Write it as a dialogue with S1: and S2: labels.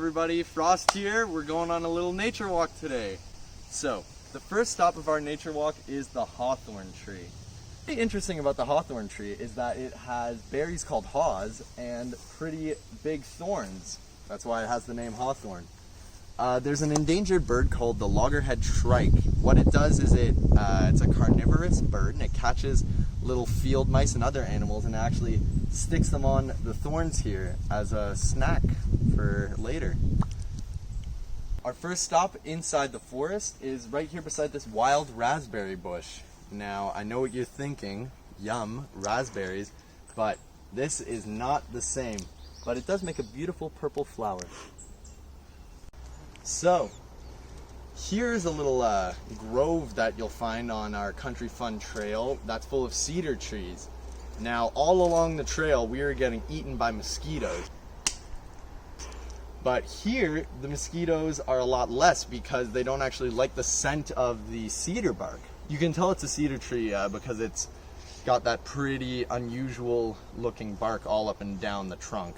S1: everybody, Frost here. We're going on a little nature walk today. So, the first stop of our nature walk is the hawthorn tree. The interesting about the hawthorn tree is that it has berries called haws and pretty big thorns. That's why it has the name hawthorn. There's an endangered bird called the loggerhead shrike. What it does is it's a carnivorous bird, and it catches little field mice and other animals and actually sticks them on the thorns here as a snack for later. Our first stop inside the forest is right here beside this wild raspberry bush. Now, I know what you're thinking, yum, raspberries, but this is not the same. But it does make a beautiful purple flower. So, here's a little grove that you'll find on our Country Fun Trail that's full of cedar trees. Now, all along the trail, we are getting eaten by mosquitoes. But here, the mosquitoes are a lot less because they don't actually like the scent of the cedar bark. You can tell it's a cedar tree because it's got that pretty unusual looking bark all up and down the trunk.